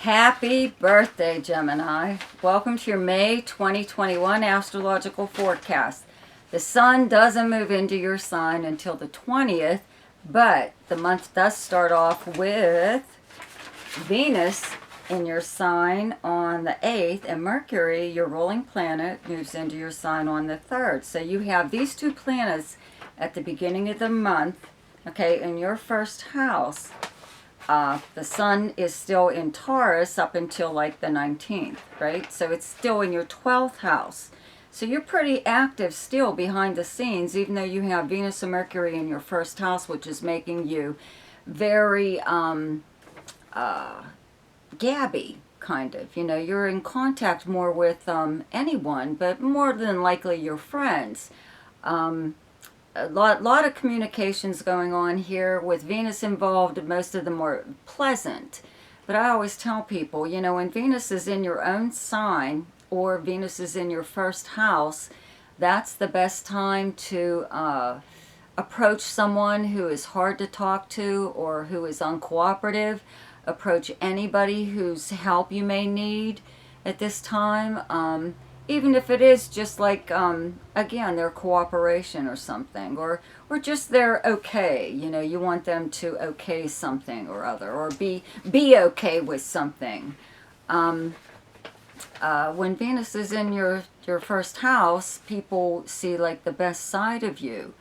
Happy birthday, Gemini. Welcome to your May 2021 astrological forecast. The sun doesn't move into your sign until the 20th, but the month does start off with Venus in your sign on the 8th, and Mercury, your ruling planet, moves into your sign on the 3rd. So you have these two planets at the beginning of the month, okay, in your first house. The sun is still in Taurus up until like the 19th, right? So it's still in your 12th house. So you're pretty active still behind the scenes, even though you have Venus and Mercury in your first house, which is making you very gabby, kind of. You know, you're in contact more with anyone, but more than likely your friends. A lot of communications going on here with Venus involved. Most of them are pleasant. But I always tell people, you know, when Venus is in your own sign or Venus is in your first house, that's the best time to approach someone who is hard to talk to or who is uncooperative. Approach anybody whose help you may need at this time. Even if it is just like, again, their cooperation or something, or just they're okay, you know, you want them to okay something or other, or be okay with something. When Venus is in your first house, people see like the best side of you.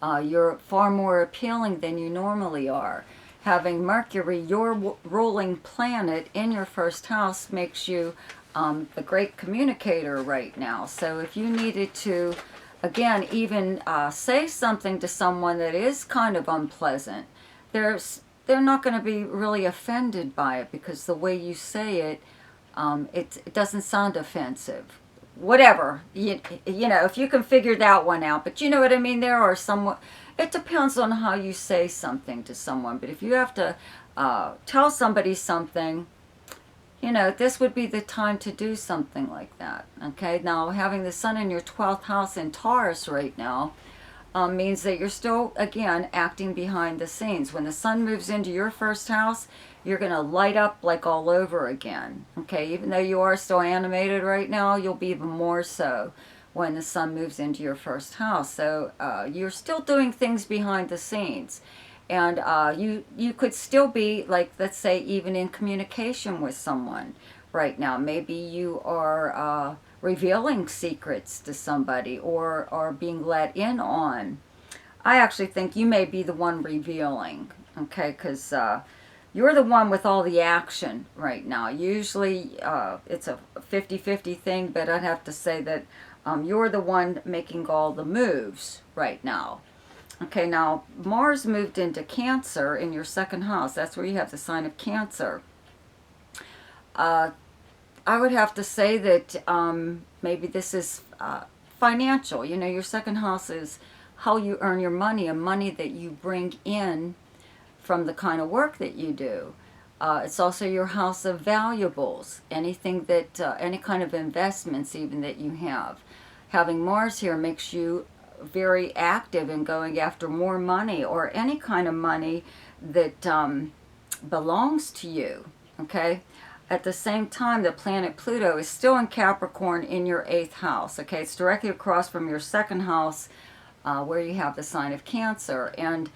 You're far more appealing than you normally are. Having Mercury, your ruling planet, in your first house makes you the great communicator right now. So if you needed to, again, even say something to someone that is kind of unpleasant, they're not going to be really offended by it because the way you say it, it doesn't sound offensive. Whatever, you know, if you can figure that one out. But you know what I mean? There are some, it depends on how you say something to someone. But if you have to tell somebody something, you know, this would be the time to do something like that, okay? Now, having the sun in your 12th house in Taurus right now means that you're still, again, acting behind the scenes. When the sun moves into your first house, you're going to light up like all over again, okay? Even though you are still animated right now, you'll be even more so when the sun moves into your first house. So you're still doing things behind the scenes. And you could still be, like, let's say, even in communication with someone right now. Maybe you are revealing secrets to somebody or are being let in on. I actually think you may be the one revealing, okay, because you're the one with all the action right now. Usually it's a 50-50 thing, but I'd have to say that you're the one making all the moves right now. Okay, now Mars moved into Cancer in your second house. That's where you have the sign of Cancer. I would have to say that maybe this is financial. You know, your second house is how you earn your money and money that you bring in from the kind of work that you do. It's also your house of valuables, anything that, any kind of investments even that you have. Having Mars here makes you very active in going after more money or any kind of money that belongs to you, okay? At the same time, the planet Pluto is still in Capricorn in your 8th house, okay? It's directly across from your second house where you have the sign of Cancer, and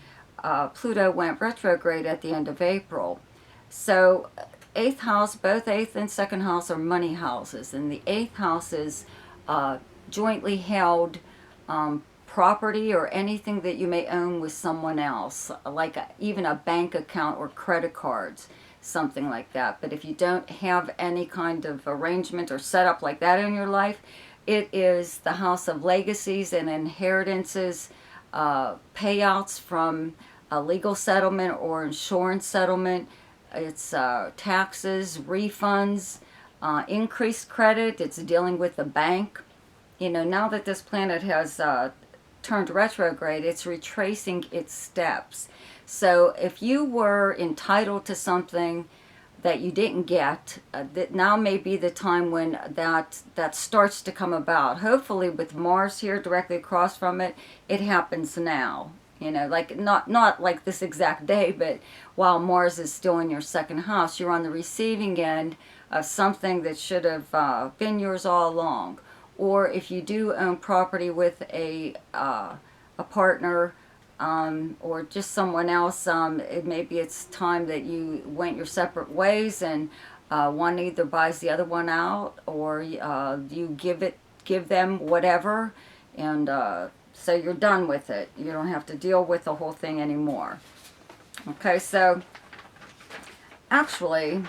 Pluto went retrograde at the end of April. So 8th house, both 8th and second house are money houses, and the 8th house is jointly held property or anything that you may own with someone else, like even a bank account or credit cards, something like that. But if you don't have any kind of arrangement or setup like that in your life, it is the house of legacies and inheritances, payouts from a legal settlement or insurance settlement. It's taxes, refunds, increased credit. It's dealing with the bank. You know, now that this planet has turned retrograde, it's retracing its steps. So if you were entitled to something that you didn't get, that now may be the time when that starts to come about. Hopefully with Mars here directly across from it, it happens now. You know, like not like this exact day, but while Mars is still in your second house, you're on the receiving end of something that should have been yours all along. Or if you do own property with a partner, or just someone else, maybe it's time that you went your separate ways, and one either buys the other one out, or you give them whatever, and so you're done with it. You don't have to deal with the whole thing anymore. Okay, so actually,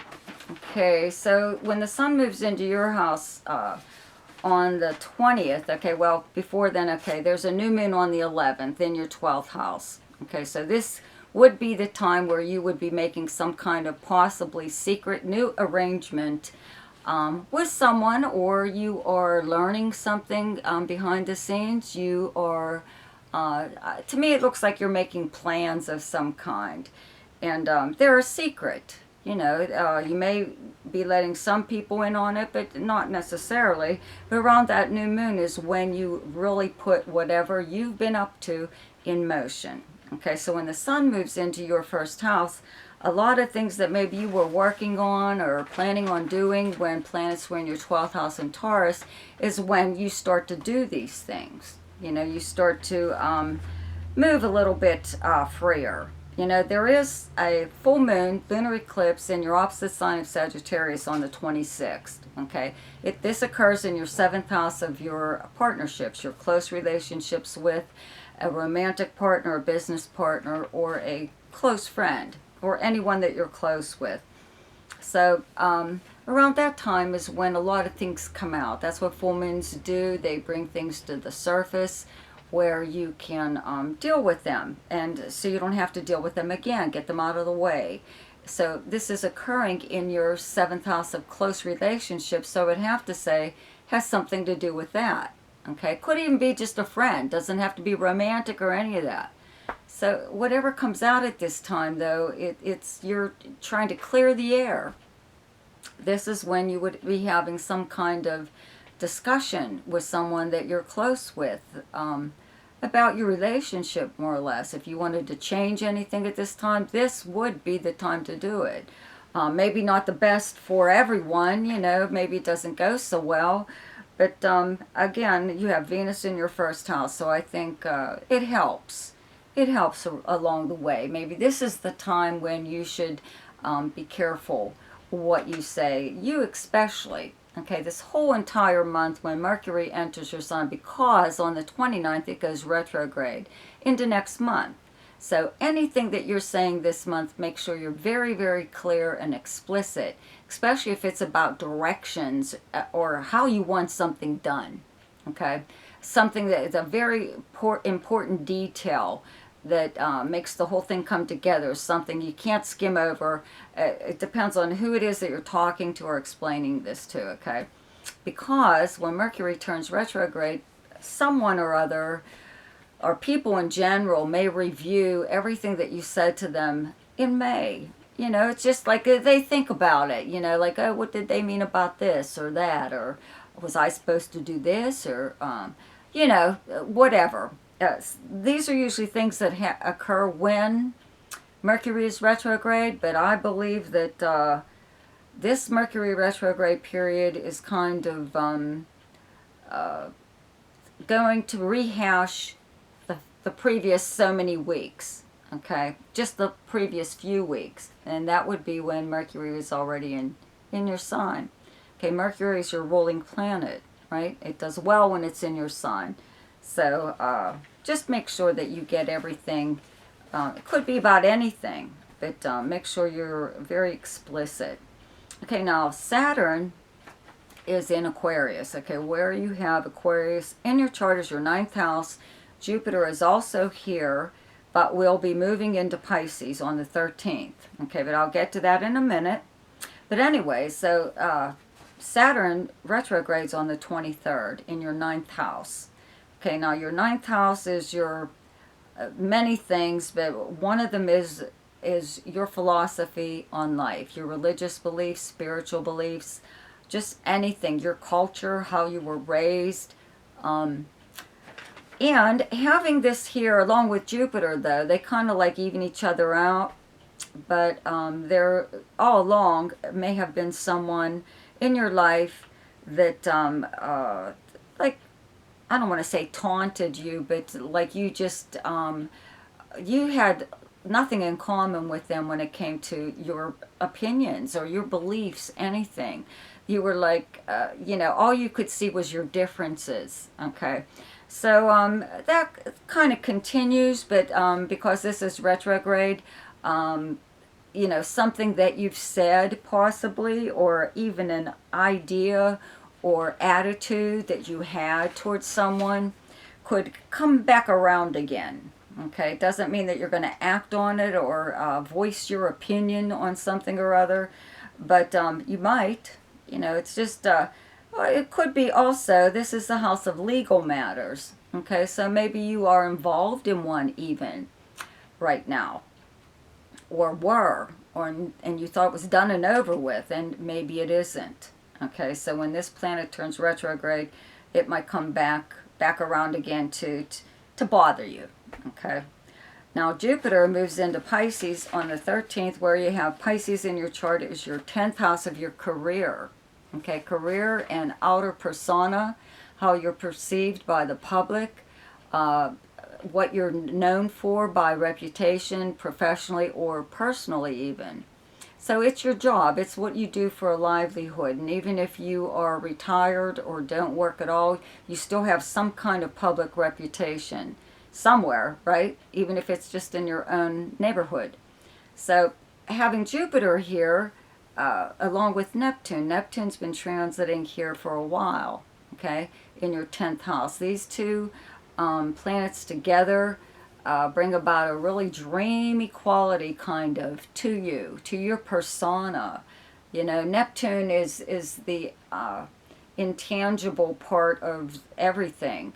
okay, so when the sun moves into your house on the 20th, okay, well, before then, okay, there's a new moon on the 11th in your 12th house. Okay, so this would be the time where you would be making some kind of possibly secret new arrangement with someone, or you are learning something behind the scenes. You are, to me, it looks like you're making plans of some kind, and they're a secret. You know, you may be letting some people in on it, but not necessarily. But around that new moon is when you really put whatever you've been up to in motion. Okay, so when the sun moves into your first house, a lot of things that maybe you were working on or planning on doing when planets were in your 12th house in Taurus is when you start to do these things. You know, you start to move a little bit freer. You know, there is a full moon, lunar eclipse in your opposite sign of Sagittarius on the 26th, okay? This occurs in your 7th house of your partnerships, your close relationships with a romantic partner, a business partner, or a close friend, or anyone that you're close with. So around that time is when a lot of things come out. That's what full moons do. They bring things to the surface where you can deal with them, and so you don't have to deal with them again, get them out of the way. So this is occurring in your 7th house of close relationships, so I would have to say has something to do with that. Okay, could even be just a friend, doesn't have to be romantic or any of that. So whatever comes out at this time, though, it's you're trying to clear the air. This is when you would be having some kind of discussion with someone that you're close with, about your relationship, more or less. If you wanted to change anything at this time, this would be the time to do it. Maybe not the best for everyone, you know, maybe it doesn't go so well, but again, you have Venus in your first house, so I think it helps. It helps along the way. Maybe this is the time when you should be careful what you say, you especially. Okay, this whole entire month when Mercury enters your sign, because on the 29th it goes retrograde into next month. So anything that you're saying this month, make sure you're very, very clear and explicit, especially if it's about directions or how you want something done. Okay, something that is a very important detail that makes the whole thing come together, something you can't skim over. It depends on who it is that you're talking to or explaining this to, okay? Because when Mercury turns retrograde, someone or other, or people in general, may review everything that you said to them in May. You know, it's just like they think about it, you know, like, oh, what did they mean about this or that? Or was I supposed to do this? Or, you know, whatever. These are usually things that occur when Mercury is retrograde, but I believe that this Mercury retrograde period is kind of going to rehash the previous so many weeks, okay? Just the previous few weeks, and that would be when Mercury is already in your sign. Okay, Mercury is your ruling planet, right? It does well when it's in your sign. So just make sure that you get everything. It could be about anything, but make sure you're very explicit. Okay, now Saturn is in Aquarius. Okay, where you have Aquarius in your chart is your 9th house. Jupiter is also here, but will be moving into Pisces on the 13th. Okay, but I'll get to that in a minute. But anyway, so Saturn retrogrades on the 23rd in your 9th house. Okay, now your 9th house is your many things, but one of them is your philosophy on life, your religious beliefs, spiritual beliefs, just anything, your culture, how you were raised, And having this here along with Jupiter, though, they kind of like even each other out. But there, all along, may have been someone in your life that, like, I don't want to say taunted you, but like you just, you had nothing in common with them when it came to your opinions or your beliefs, anything. You were like, you know, all you could see was your differences, okay? So that kind of continues, but because this is retrograde, you know, something that you've said possibly, or even an idea or attitude that you had towards someone could come back around again. Okay, it doesn't mean that you're going to act on it or voice your opinion on something or other, but you might. You know, it's just, well, it could be also, this is the house of legal matters. Okay, so maybe you are involved in one even right now, or were, or and you thought it was done and over with, and maybe it isn't. Okay, so when this planet turns retrograde, it might come back around again to bother you. Okay, now Jupiter moves into Pisces on the 13th, where you have Pisces in your chart is your 10th house of your career. Okay, career and outer persona, how you're perceived by the public, what you're known for by reputation, professionally or personally even. So it's your job, it's what you do for a livelihood, and even if you are retired or don't work at all, you still have some kind of public reputation somewhere, right? Even if it's just in your own neighborhood. So having Jupiter here, along with Neptune, Neptune's been transiting here for a while, okay, in your 10th house. These two planets together bring about a really dreamy quality kind of to you, to your persona. You know, Neptune is the intangible part of everything.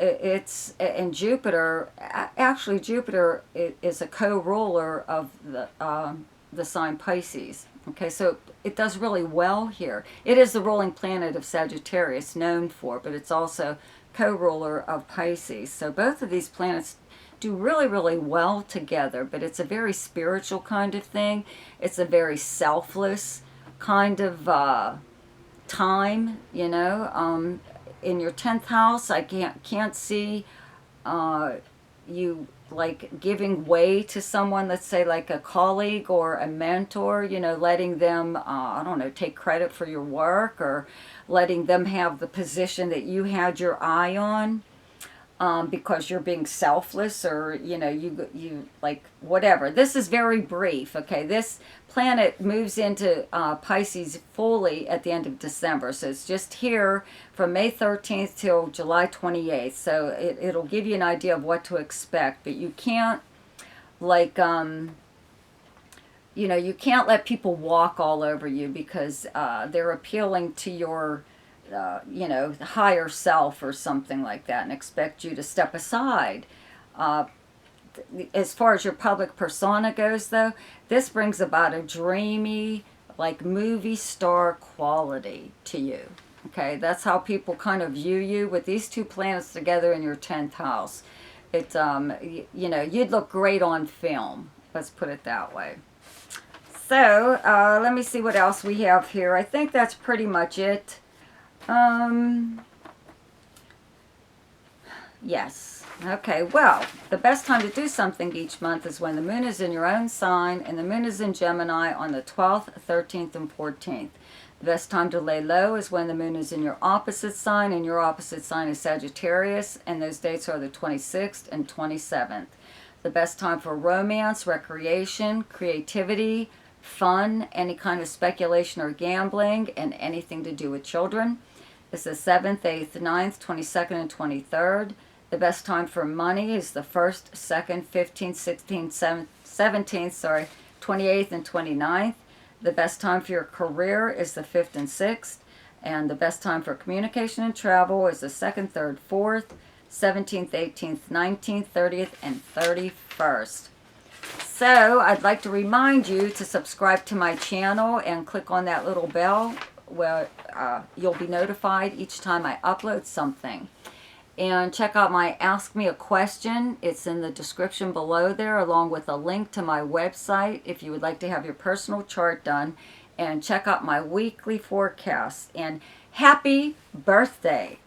It's, and Jupiter, actually Jupiter is a co-ruler of the sign Pisces. Okay, so it does really well here. It is the ruling planet of Sagittarius, known for, but it's also co-ruler of Pisces. So both of these planets do really, really well together, but it's a very spiritual kind of thing. It's a very selfless kind of time, you know. In your 10th house, I can't see you like giving way to someone, let's say like a colleague or a mentor, you know, letting them, I don't know, take credit for your work, or letting them have the position that you had your eye on, because you're being selfless, or, you know, you like whatever. This is very brief, okay? This planet moves into Pisces fully at the end of December, so it's just here from May 13th till July 28th, so it'll give you an idea of what to expect, but you can't, like, you know, you can't let people walk all over you, because they're appealing to your you know, higher self or something like that, and expect you to step aside. As far as your public persona goes, though, this brings about a dreamy, like movie star quality to you. Okay, that's how people kind of view you with these two planets together in your 10th house. It's, you know, you'd look great on film. Let's put it that way. So, let me see what else we have here. I think that's pretty much it. Yes. Okay, well, the best time to do something each month is when the moon is in your own sign, and the moon is in Gemini on the 12th, 13th, and 14th. The best time to lay low is when the moon is in your opposite sign, and your opposite sign is Sagittarius, and those dates are the 26th and 27th. The best time for romance, recreation, creativity, fun, any kind of speculation or gambling, and anything to do with children is the 7th, 8th, 9th, 22nd, and 23rd. The best time for money is the 1st, 2nd, 15th, 16th, 17th, 28th, and 29th. The best time for your career is the 5th and 6th. And the best time for communication and travel is the 2nd, 3rd, 4th, 17th, 18th, 19th, 30th, and 31st. So I'd like to remind you to subscribe to my channel and click on that little bell where you'll be notified each time I upload something. And check out my Ask Me a Question. It's in the description below there, along with a link to my website if you would like to have your personal chart done. And check out my weekly forecast. And happy birthday!